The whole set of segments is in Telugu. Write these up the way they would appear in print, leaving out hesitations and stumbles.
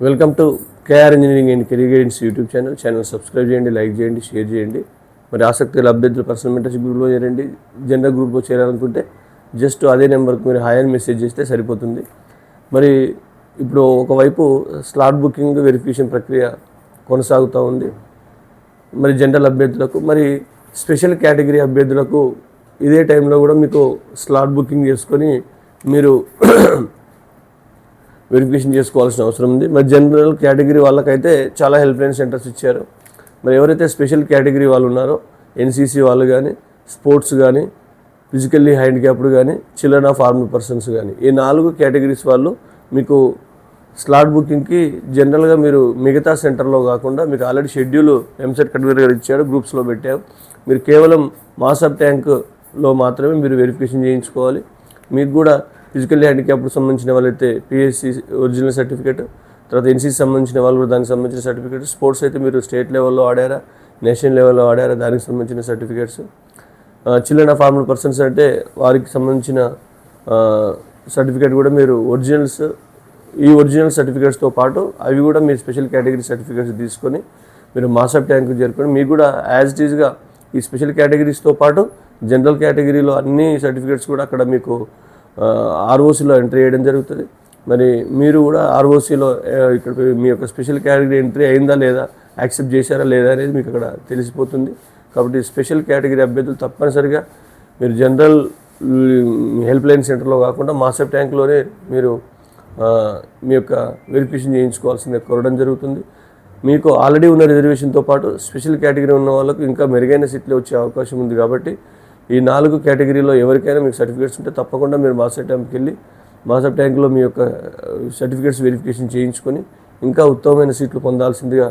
Welcome to KR engineering and career guidance YouTube channel subscribe చేయండి, లైక్ చేయండి, షేర్ చేయండి. మరి ఆసక్తి గల అభ్యర్థులు పర్సనల్ మెంటర్షిప్ గ్రూప్లో చేరండి. జనరల్ గ్రూప్లో చేరాలనుకుంటే జస్ట్ అదే నెంబర్కి మీరు హాయ్ అని మెసేజ్ చేస్తే సరిపోతుంది. మరి ఇప్పుడు ఒకవైపు స్లాట్ బుకింగ్ వెరిఫికేషన్ ప్రక్రియ కొనసాగుతూ ఉంది. మరి జనరల్ అభ్యర్థులకు, మరి స్పెషల్ కేటగిరీ అభ్యర్థులకు ఇదే టైంలో కూడా మీకు స్లాట్ బుకింగ్ చేసుకొని మీరు వెరిఫికేషన్ చేసుకోవాల్సిన అవసరం ఉంది. మరి జనరల్ కేటగిరీ వాళ్ళకైతే చాలా హెల్ప్ లైన్ సెంటర్స్ ఇచ్చారు. మరి ఎవరైతే స్పెషల్ కేటగిరీ వాళ్ళు ఉన్నారో ఎన్సీసీ వాళ్ళు కానీ, స్పోర్ట్స్ కానీ, ఫిజికల్లీ హ్యాండిక్యాప్డ్ కానీ, చిల్డ్రన్ ఆఫ్ ఆర్మ్డ్ పర్సన్స్ కానీ, ఈ 4 కేటగిరీస్ వాళ్ళు మీకు స్లాట్ బుకింగ్కి జనరల్గా మీరు మిగతా సెంటర్లో కాకుండా మీకు ఆల్రెడీ షెడ్యూల్ ఎంసెట్ కన్వీనర్ గారు ఇచ్చాడు, గ్రూప్స్లో పెట్టాం. మీరు కేవలం మాసప్ ట్యాంక్లో మాత్రమే మీరు వెరిఫికేషన్ చేయించుకోవాలి. మీకు కూడా ఫిజికల్లీ హ్యాండిక్యాప్డ్కి సంబంధించిన వాళ్ళైతే పిఎస్సి ఒరిజినల్ సర్టిఫికేట్, తర్వాత ఎన్సీసీ సంబంధించిన వాళ్ళు కూడా దానికి సంబంధించిన సర్టిఫికేట్, స్పోర్ట్స్ అయితే మీరు స్టేట్ లెవెల్లో ఆడారా, నేషనల్ లెవెల్లో ఆడారా, దానికి సంబంధించిన certificates, children of armed persons అంటే వారికి సంబంధించిన సర్టిఫికేట్ కూడా మీరు ఈ ఒరిజినల్ సర్టిఫికేట్స్తో పాటు అవి కూడా మీరు స్పెషల్ కేటగిరీ సర్టిఫికేట్స్ తీసుకొని మీరు మాసప్ ట్యాంక్కి చేరుకొని మీకు కూడా యాజ్ ఇట్ ఈజ్గా ఈ స్పెషల్ కేటగిరీస్తో పాటు జనరల్ కేటగిరీలో అన్ని సర్టిఫికేట్స్ కూడా అక్కడ మీకు ఆర్ఓసీలో ఎంట్రీ చేయడం జరుగుతుంది. మరి మీరు కూడా ఆర్ఓసీలో ఇక్కడ మీ యొక్క స్పెషల్ కేటగిరీ ఎంట్రీ అయిందా లేదా, యాక్సెప్ట్ చేశారా లేదా అనేది మీకు అక్కడ తెలిసిపోతుంది. కాబట్టి స్పెషల్ కేటగిరీ అభ్యర్థులు తప్పనిసరిగా మీరు జనరల్ హెల్ప్ లైన్ సెంటర్లో కాకుండా మాసప్ ట్యాంక్లోనే మీరు మీ యొక్క వెరిఫికేషన్ చేయించుకోవాల్సిందే కోరడం జరుగుతుంది. మీకు ఆల్రెడీ ఉన్న రిజర్వేషన్తో పాటు స్పెషల్ కేటగిరీ ఉన్న వాళ్ళకు ఇంకా మెరుగైన సీట్లు వచ్చే అవకాశం ఉంది. కాబట్టి ఈ 4 కేటగిరీలో ఎవరికైనా మీకు సర్టిఫికేట్స్ ఉంటే తప్పకుండా మీరు మాసప్ ట్యాంక్కి వెళ్ళి మాసప్ ట్యాంక్లో మీ యొక్క సర్టిఫికేట్స్ వెరిఫికేషన్ చేయించుకొని ఇంకా ఉత్తమమైన సీట్లు పొందాల్సిందిగా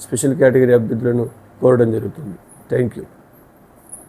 స్పెషల్ కేటగిరీ అభ్యర్థులను కోరడం జరుగుతుంది. Thank you.